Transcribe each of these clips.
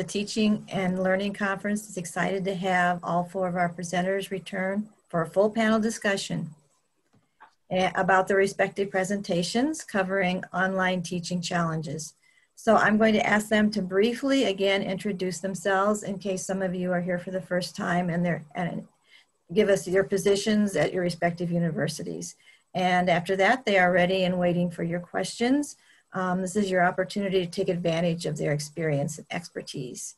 the Teaching and Learning Conference is excited to have all 4 of our presenters return for a full panel discussion about their respective presentations covering online teaching challenges. So I'm going to ask them to briefly, again, introduce themselves in case some of you are here for the first time and give us your positions at your respective universities. And after that, they are ready and waiting for your questions. This is your opportunity to take advantage of their experience and expertise.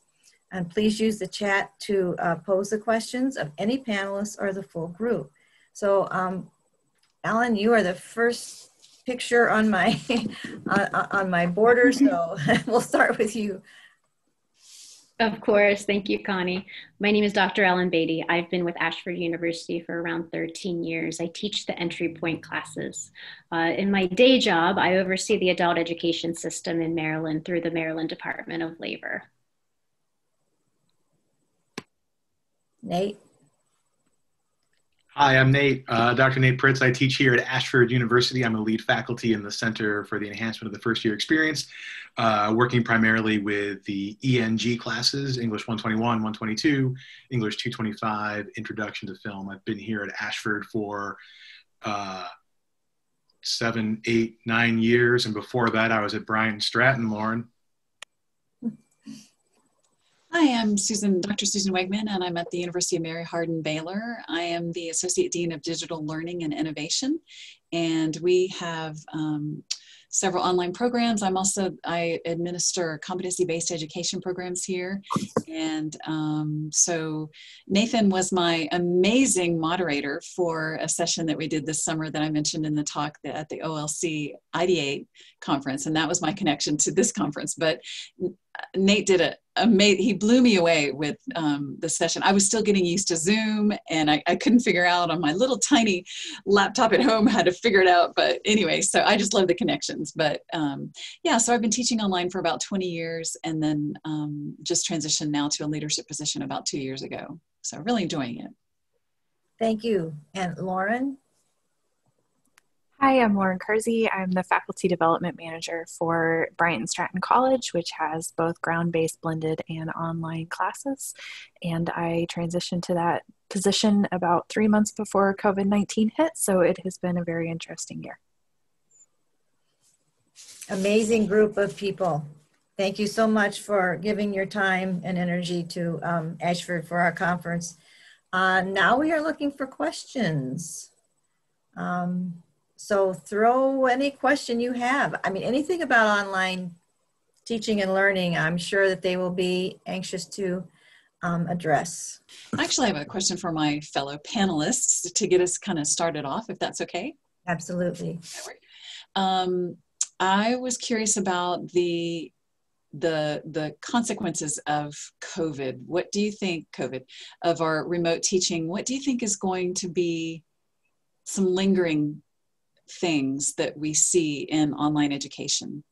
And please use the chat to pose the questions of any panelists or the full group. So Alan, you are the first picture on my on my border, so we'll start with you. Of course. Thank you, Connie. My name is Dr. Ellen Beatty. I've been with Ashford University for around 13 years. I teach the entry point classes. In my day job, I oversee the adult education system in Maryland through the Maryland Department of Labor. Nate. Hi, I'm Nate, Dr. Nate Pritz. I teach here at Ashford University. I'm a lead faculty in the Center for the Enhancement of the First Year Experience, working primarily with the ENG classes, English 121, 122, English 225, Introduction to Film. I've been here at Ashford for 7, 8, 9 years, and before that I was at Bryant Stratton, Lauren. Hi, I'm Dr. Susan Wegman, and I'm at the University of Mary Hardin-Baylor. I am the Associate Dean of Digital Learning and Innovation, and we have several online programs. I administer competency-based education programs here. And so Nathan was my amazing moderator for a session that we did this summer that I mentioned in the talk at the OLC Ideate conference. And that was my connection to this conference. But Nate did he blew me away with the session. I was still getting used to Zoom, and I couldn't figure out on my little tiny laptop at home how to figure it out. But anyway, so I just love the connections. But yeah, so I've been teaching online for about 20 years, and then just transitioned now to a leadership position about 2 years ago. So really enjoying it. Thank you. And Lauren? Hi, I'm Lauren Kersey. I'm the Faculty Development Manager for Bryant Stratton College, which has both ground-based blended and online classes. And I transitioned to that position about 3 months before COVID-19 hit, so it has been a very interesting year. Amazing group of people. Thank you so much for giving your time and energy to Ashford for our conference. Now we are looking for questions. So throw any question you have. I mean, anything about online teaching and learning, I'm sure that they will be anxious to address. Actually, I have a question for my fellow panelists to get us kind of started off, if that's okay. Absolutely. I was curious about the consequences of COVID. What do you think, of our remote teaching? What do you think is going to be some lingering things that we see in online education?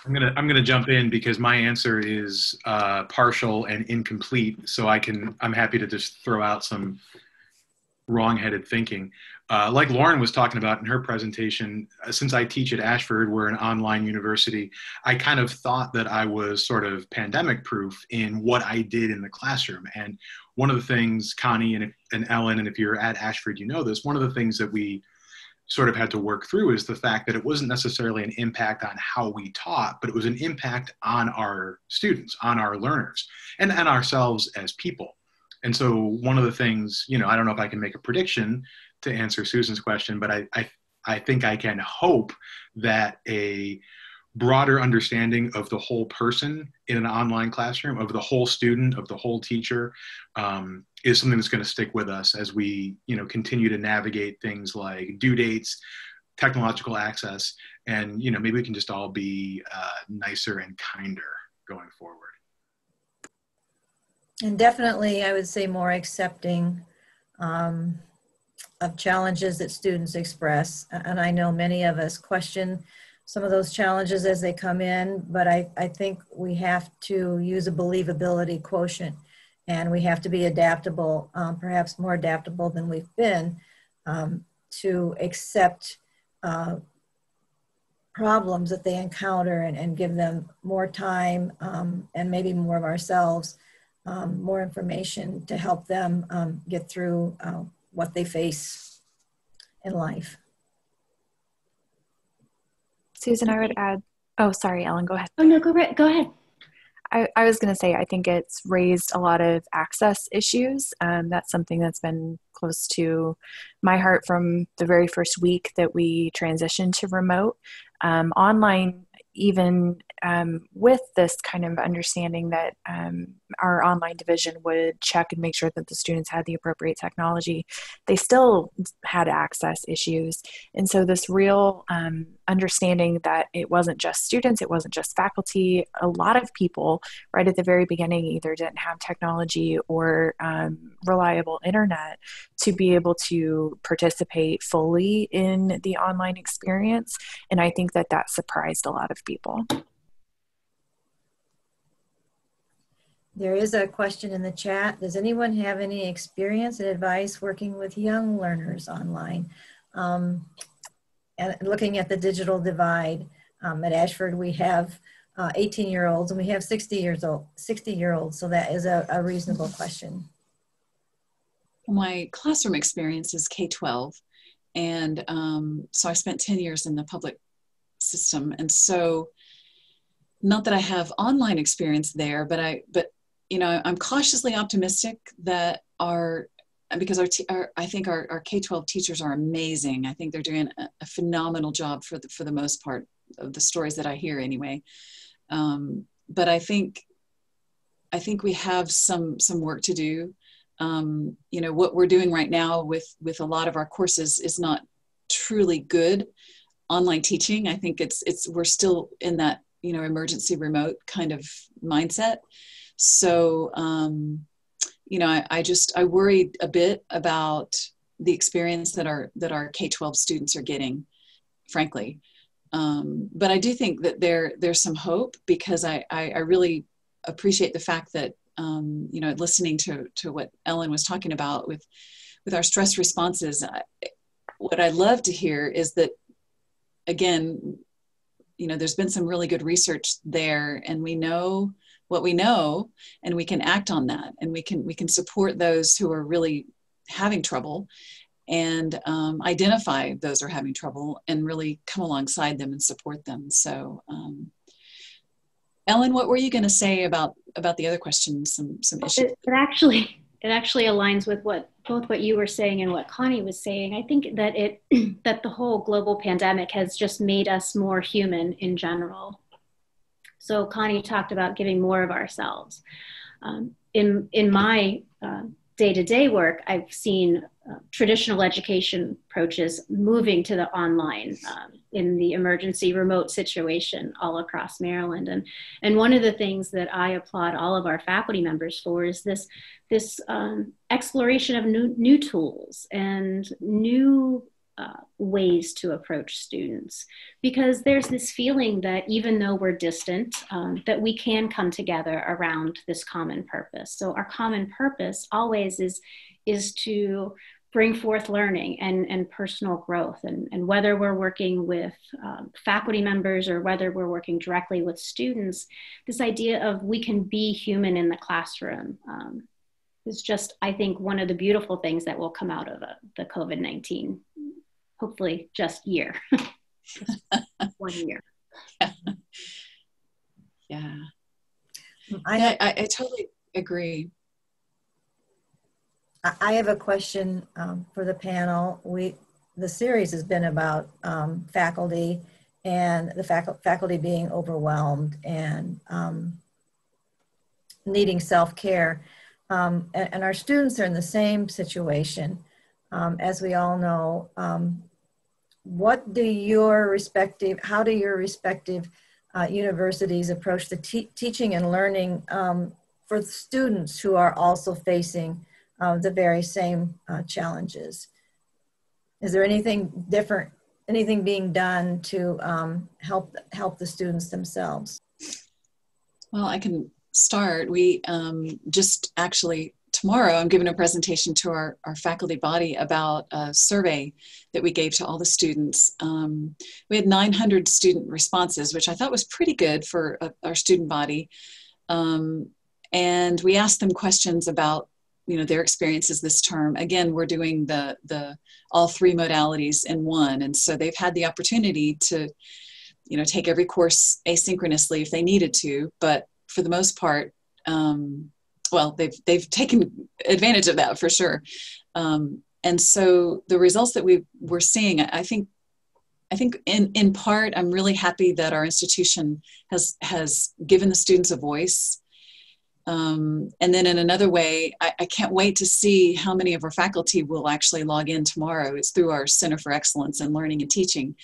I'm gonna jump in because my answer is partial and incomplete. So I'm happy to just throw out some wrong-headed thinking. Like Lauren was talking about in her presentation, since I teach at Ashford, we're an online university, I kind of thought that I was sort of pandemic-proof in what I did in the classroom. And one of the things, Connie and Ellen, and if you're at Ashford, you know this, one of the things that we sort of had to work through is the fact that it wasn't necessarily an impact on how we taught, but it was an impact on our students, on our learners, and ourselves as people. And so one of the things, I don't know if I can make a prediction to answer Susan's question, but I think I can hope that a broader understanding of the whole person in an online classroom, of the whole student, of the whole teacher, is something that's going to stick with us as we, continue to navigate things like due dates, technological access, and, maybe we can just all be nicer and kinder going forward. And definitely, I would say more accepting of challenges that students express. And I know many of us question some of those challenges as they come in, but I think we have to use a believability quotient, and we have to be adaptable, perhaps more adaptable than we've been, to accept problems that they encounter and give them more time and maybe more of ourselves, more information to help them get through what they face in life. Susan, I would add, oh, sorry, Ellen, go ahead. Oh, no, go ahead. I was going to say, I think it's raised a lot of access issues. That's something that's been close to my heart from the very first week that we transitioned to remote. Online, even with this kind of understanding that our online division would check and make sure that the students had the appropriate technology, they still had access issues. And so this real understanding that it wasn't just students, it wasn't just faculty, a lot of people right at the very beginning either didn't have technology or reliable internet to be able to participate fully in the online experience. And I think that that surprised a lot of people. There is a question in the chat. Does anyone have any experience and advice working with young learners online? And looking at the digital divide, at Ashford we have 18-year-olds and we have 60-year-olds, so that is a reasonable question. My classroom experience is K12, and so I spent 10 years in the public system, and so not that I have online experience there, but you know, I'm cautiously optimistic that because I think our K12 teachers are amazing. I think they're doing a phenomenal job for the most part of the stories that I hear anyway. But I think we have some work to do. You know, what we're doing right now with a lot of our courses is not truly good online teaching. I think we're still in that, you know, emergency remote kind of mindset. So, you know, I worried a bit about the experience that our K-12 students are getting, frankly. But I do think that there's some hope, because I really appreciate the fact that, you know, listening to what Ellen was talking about with our stress responses, what I love to hear is that, again, you know, there's been some really good research there, and we know what we know, and we can act on that, and we can support those who are really having trouble, and identify those who are having trouble and really come alongside them and support them. So Ellen, what were you going to say about the other questions, some issues? It actually aligns with both what you were saying and what Connie was saying. I think that that the whole global pandemic has just made us more human in general. So Connie talked about giving more of ourselves. In my day-to-day work, I've seen traditional education approaches moving to the online in the emergency remote situation all across Maryland. And one of the things that I applaud all of our faculty members for is this exploration of new tools and new ways to approach students, because there's this feeling that even though we're distant, that we can come together around this common purpose. So our common purpose always is to bring forth learning and personal growth. And whether we're working with faculty members or whether we're working directly with students, this idea of we can be human in the classroom is just, I think, one of the beautiful things that will come out of the COVID-19, hopefully just year, just 1 year. Yeah. I totally agree. I have a question for the panel. The series has been about faculty and the faculty being overwhelmed and needing self-care. And our students are in the same situation. As we all know, how do your respective universities approach the teaching and learning for students who are also facing the very same challenges? Is there anything different, anything being done to help the students themselves? Well, I can start. We just actually tomorrow I'm giving a presentation to our faculty body about a survey that we gave to all the students. We had 900 student responses, which I thought was pretty good for our student body. And we asked them questions about, their experiences this term. Again, we're doing the all three modalities in one. And so they've had the opportunity to, take every course asynchronously if they needed to, but for the most part, well, they've taken advantage of that for sure. And so the results that we're seeing, I think in part, I'm really happy that our institution has given the students a voice. And then in another way, I can't wait to see how many of our faculty will actually log in tomorrow. It's through our Center for Excellence in Learning and Teaching.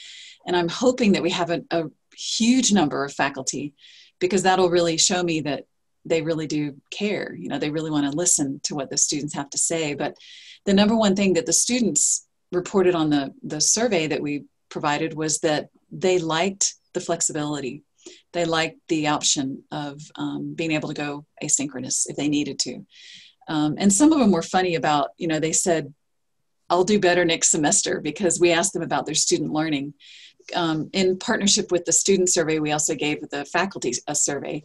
And I'm hoping that we have a huge number of faculty, because that'll really show me that they really do care. They really want to listen to what the students have to say. But the number one thing that the students reported on the survey that we provided was that they liked the flexibility. They liked the option of being able to go asynchronous if they needed to. And some of them were funny about, they said, I'll do better next semester, because we asked them about their student learning. In partnership with the student survey, we also gave the faculty a survey.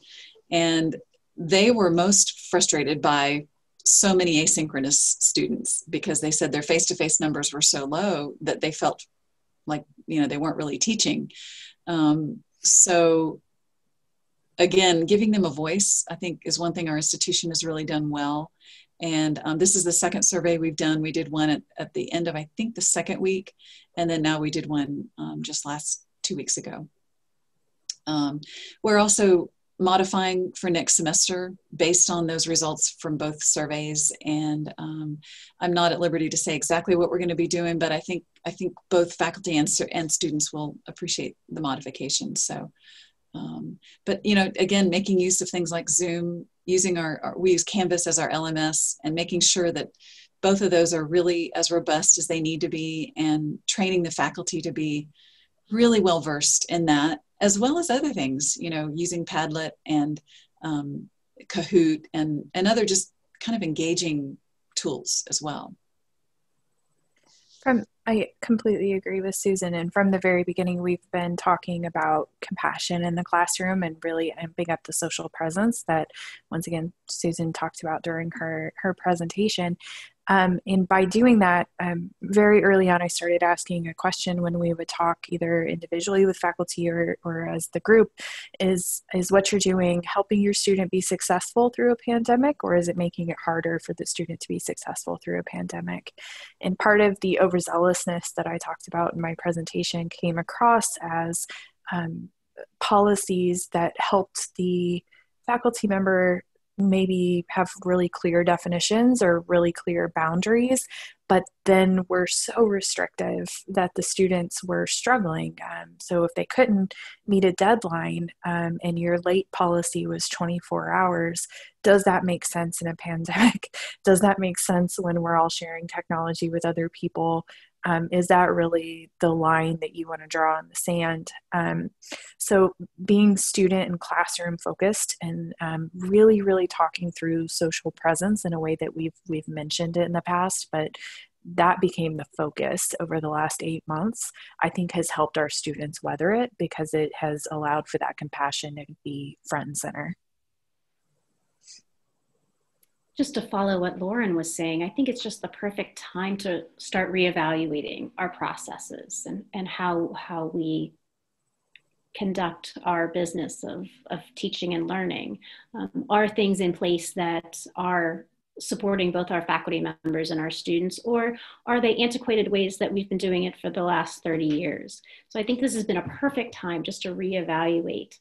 And they were most frustrated by so many asynchronous students, because they said their face-to-face numbers were so low that they felt like, they weren't really teaching. So again, giving them a voice, I think, is one thing our institution has really done well. And this is the second survey we've done. We did one at the end of, I think, the second week. And then now we did one just 2 weeks ago. We're also modifying for next semester based on those results from both surveys. And I'm not at liberty to say exactly what we're going to be doing, but I think both faculty and students will appreciate the modifications. So, but again, making use of things like Zoom, using we use Canvas as our LMS, and making sure that both of those are really as robust as they need to be, and training the faculty to be really well versed in that, as well as other things, using Padlet and Kahoot and other just kind of engaging tools as well. I completely agree with Susan. And from the very beginning, we've been talking about compassion in the classroom and really amping up the social presence that, once again, Susan talked about during her presentation. And by doing that, very early on, I started asking a question when we would talk either individually with faculty or as the group, is what you're doing helping your student be successful through a pandemic, or is it making it harder for the student to be successful through a pandemic? And part of the overzealousness that I talked about in my presentation came across as policies that helped the faculty member maybe have really clear definitions or really clear boundaries, but then were so restrictive that the students were struggling. So if they couldn't meet a deadline and your late policy was 24 hours, does that make sense in a pandemic? Does that make sense when we're all sharing technology with other people? Is that really the line that you want to draw in the sand? So being student and classroom focused and really, really talking through social presence in a way that we've mentioned it in the past, but that became the focus over the last 8 months, I think has helped our students weather it, because it has allowed for that compassion to be front and center. Just to follow what Lauren was saying, I think it's just the perfect time to start reevaluating our processes and how we conduct our business of teaching and learning. Are things in place that are supporting both our faculty members and our students, or are they antiquated ways that we've been doing it for the last 30 years? So I think this has been a perfect time just to reevaluate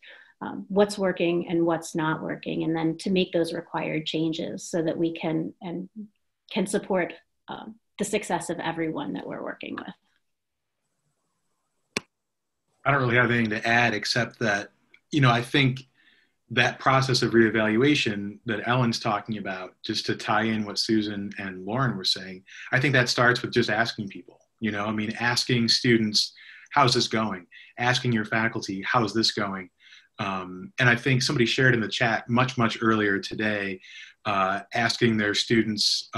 what's working and what's not working, and then to make those required changes so that we can support the success of everyone that we're working with. I don't really have anything to add except that, I think that process of reevaluation that Ellen's talking about, just to tie in what Susan and Lauren were saying, I think that starts with just asking people, asking students, how's this going? Asking your faculty, how's this going? And I think somebody shared in the chat much earlier today asking their students,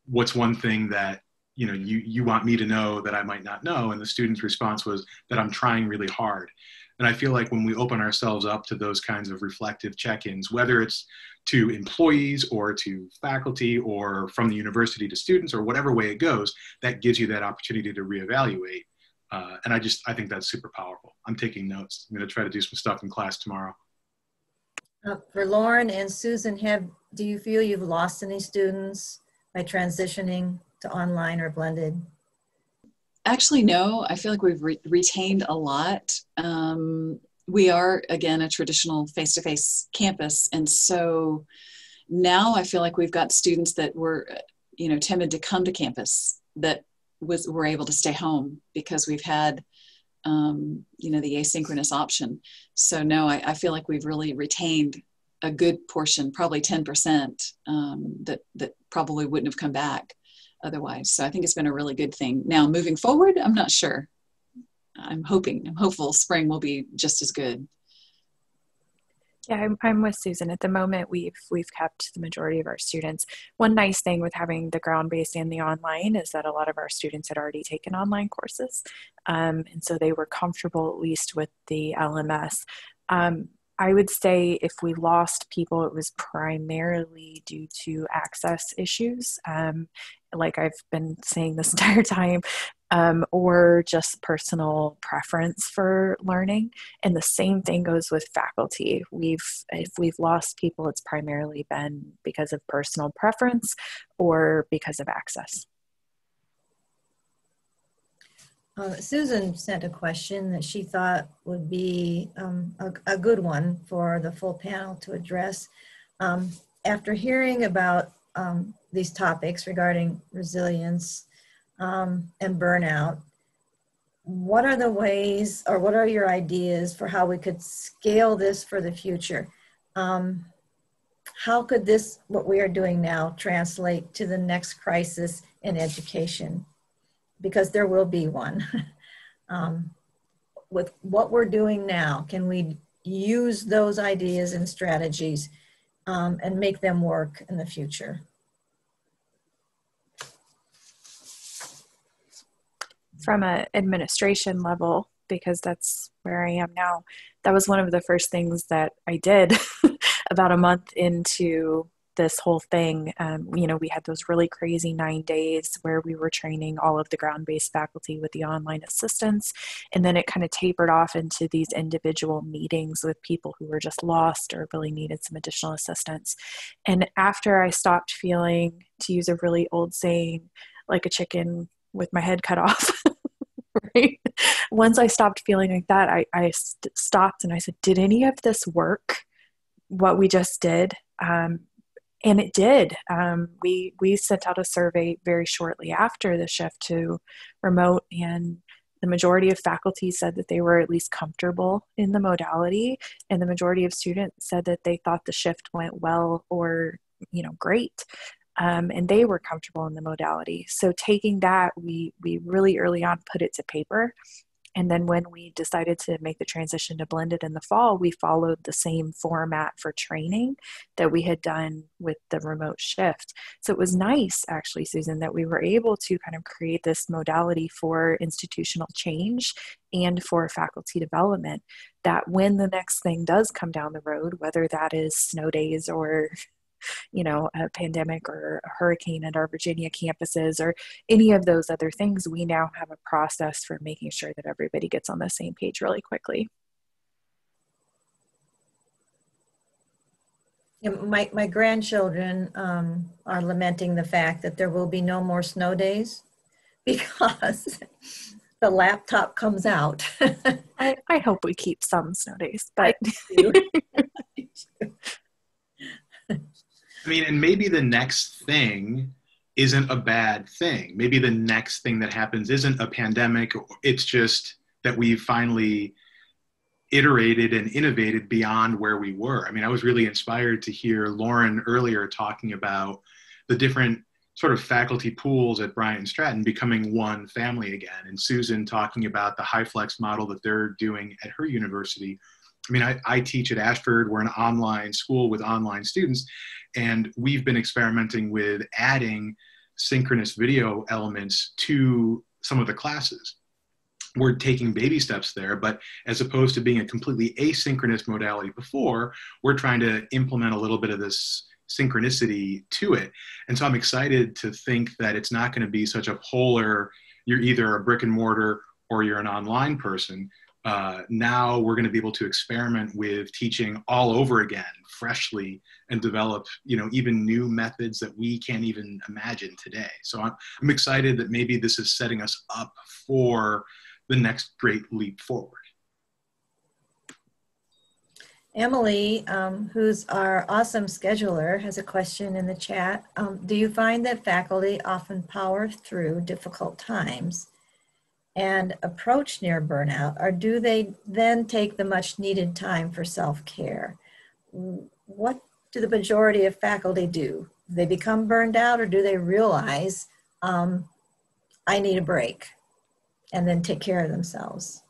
what's one thing that you want me to know that I might not know? And the student's response was that I'm trying really hard. And I feel like when we open ourselves up to those kinds of reflective check-ins, whether it's to employees or to faculty or from the university to students or whatever way it goes, that gives you that opportunity to reevaluate. And I think that's super powerful. I'm taking notes. I'm going to try to do some stuff in class tomorrow. For Lauren and Susan, do you feel you've lost any students by transitioning to online or blended? Actually, no. I feel like we've retained a lot. We are, again, a traditional face-to-face campus. And so now I feel like we've got students that were, timid to come to campus that were able to stay home because we've had, the asynchronous option. So no, I feel like we've really retained a good portion, probably 10%, that probably wouldn't have come back otherwise. So I think it's been a really good thing. Now, moving forward, I'm not sure. I'm hopeful spring will be just as good. Yeah, I'm with Susan. At the moment, we've kept the majority of our students. One nice thing with having the ground-based and the online is that a lot of our students had already taken online courses. And so they were comfortable at least with the LMS. I would say if we lost people, it was primarily due to access issues, like I've been saying this entire time, or just personal preference for learning. And the same thing goes with faculty. If we've lost people, it's primarily been because of personal preference or because of access. Susan sent a question that she thought would be a good one for the full panel to address. After hearing about these topics regarding resilience and burnout, what are the ways, or what are your ideas for how we could scale this for the future? How could this, what we are doing now, translate to the next crisis in education? Because there will be one. With what we're doing now, can we use those ideas and strategies and make them work in the future? From an administration level, because that's where I am now, that was one of the first things that I did about a month into this whole thing. We had those really crazy 9 days where we were training all of the ground-based faculty with the online assistants. And then it kind of tapered off into these individual meetings with people who were just lost or really needed some additional assistance. And after I stopped feeling, to use a really old saying, like a chicken with my head cut off, right? Once I stopped feeling like that, I stopped and I said, did any of this work, what we just did? And it did. We sent out a survey very shortly after the shift to remote, and the majority of faculty said that they were at least comfortable in the modality, and the majority of students said that they thought the shift went well or, great. And they were comfortable in the modality. So taking that, we really early on put it to paper. And then when we decided to make the transition to blended in the fall, we followed the same format for training that we had done with the remote shift. So it was nice, actually, Susan, that we were able to kind of create this modality for institutional change and for faculty development, that when the next thing does come down the road, whether that is snow days or a pandemic or a hurricane at our Virginia campuses or any of those other things, we now have a process for making sure that everybody gets on the same page really quickly. My grandchildren are lamenting the fact that there will be no more snow days because the laptop comes out. I hope we keep some snow days, but I mean, and maybe the next thing isn't a bad thing. Maybe the next thing that happens isn't a pandemic. It's just that we've finally iterated and innovated beyond where we were. I mean, I was really inspired to hear Lauren earlier talking about the different sort of faculty pools at Bryant Stratton becoming one family again, and Susan talking about the high flex model that they're doing at her university. I mean, I teach at Ashford. We're an online school with online students, and we've been experimenting with adding synchronous video elements to some of the classes. We're taking baby steps there, but as opposed to being a completely asynchronous modality before, we're trying to implement a little bit of this synchronicity to it. And so I'm excited to think that it's not going to be such a polar, you're either a brick and mortar or you're an online person. Now we're going to be able to experiment with teaching all over again, freshly, and develop, even new methods that we can't even imagine today. So I'm excited that maybe this is setting us up for the next great leap forward. Emily, who's our awesome scheduler, has a question in the chat. Do you find that faculty often power through difficult times and approach near burnout, or do they then take the much needed time for self-care? What do the majority of faculty do? Do they become burned out, or do they realize, I need a break, and then take care of themselves?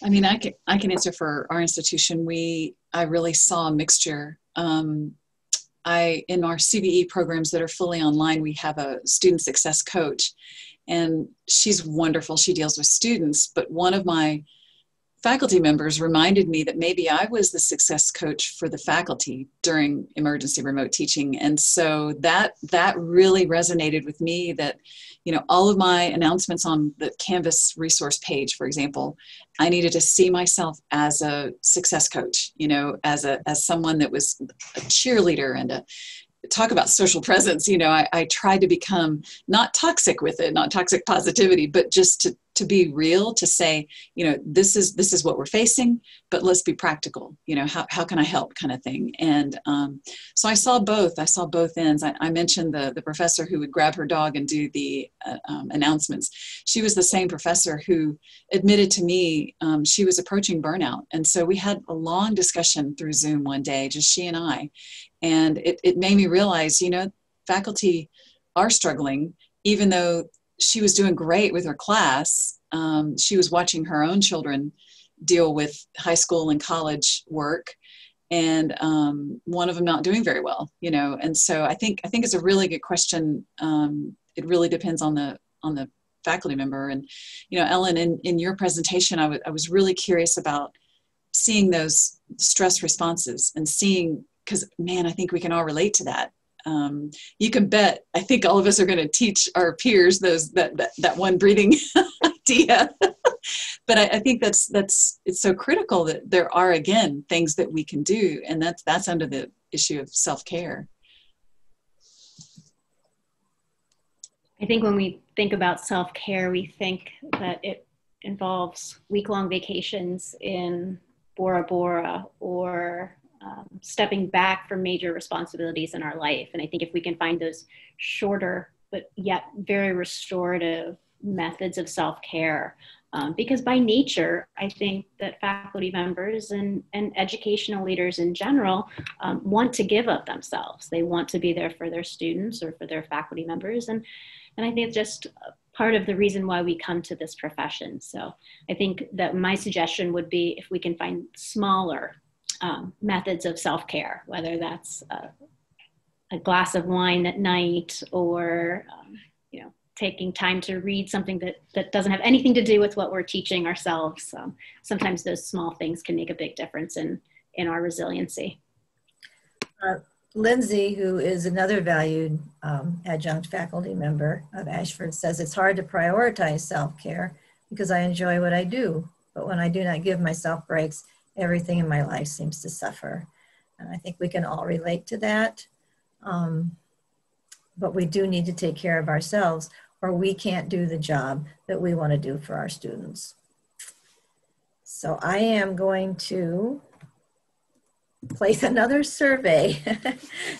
I mean, I can answer for our institution. I really saw a mixture. In our CVE programs that are fully online, we have a student success coach, and she's wonderful. She deals with students, but one of my faculty members reminded me that maybe I was the success coach for the faculty during emergency remote teaching. And so that really resonated with me, that, all of my announcements on the Canvas resource page, for example, I needed to see myself as a success coach, as someone that was a cheerleader and talk about social presence. I tried to become not toxic with it, not toxic positivity, but just to be real, to say, this is what we're facing, but let's be practical. How can I help, kind of thing. And so I saw both ends. I mentioned the professor who would grab her dog and do the announcements. She was the same professor who admitted to me she was approaching burnout. And so we had a long discussion through Zoom one day, just she and I. And it made me realize, faculty are struggling, even though she was doing great with her class. She was watching her own children deal with high school and college work, and one of them not doing very well, And so I think it's a really good question. It really depends on the faculty member. And, Ellen, in your presentation, I was really curious about seeing those stress responses and seeing, because, man, I think we can all relate to that. You can bet, I think all of us are going to teach our peers that one breathing idea. But I think it's so critical that there are, again, things that we can do. And that's under the issue of self-care. I think when we think about self-care, we think that it involves week-long vacations in Bora Bora, or stepping back from major responsibilities in our life. And I think if we can find those shorter, but yet very restorative methods of self-care, because by nature, I think that faculty members and educational leaders in general want to give of themselves. They want to be there for their students or for their faculty members. And I think it's just part of the reason why we come to this profession. So I think that my suggestion would be, if we can find smaller methods of self-care, whether that's a glass of wine at night, or taking time to read something that doesn't have anything to do with what we're teaching ourselves. Sometimes those small things can make a big difference in our resiliency. Lindsay, who is another valued adjunct faculty member of Ashford, says it's hard to prioritize self-care because I enjoy what I do, but when I do not give myself breaks, everything in my life seems to suffer. And I think we can all relate to that. But we do need to take care of ourselves, or we can't do the job that we want to do for our students. So I am going to place another survey.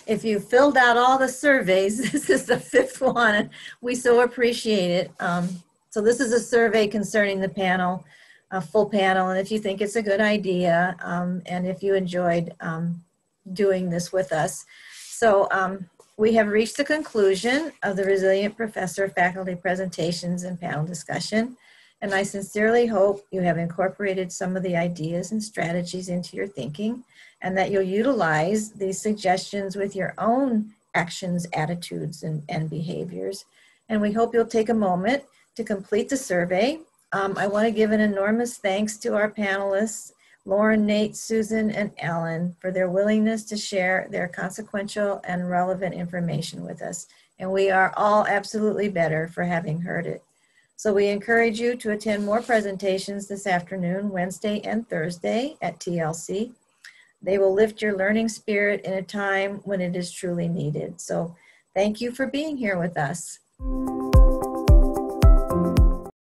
If you filled out all the surveys, this is the 5th one. We so appreciate it. So this is a survey concerning the panel, a full panel, and if you think it's a good idea, and if you enjoyed doing this with us. So we have reached the conclusion of the Resilient Professor faculty presentations and panel discussion. And I sincerely hope you have incorporated some of the ideas and strategies into your thinking, and that you'll utilize these suggestions with your own actions, attitudes, and behaviors. And we hope you'll take a moment to complete the survey. I want to give an enormous thanks to our panelists, Lauren, Nate, Susan, and Ellen, for their willingness to share their consequential and relevant information with us. And we are all absolutely better for having heard it. So we encourage you to attend more presentations this afternoon, Wednesday and Thursday at TLC. They will lift your learning spirit in a time when it is truly needed. So thank you for being here with us.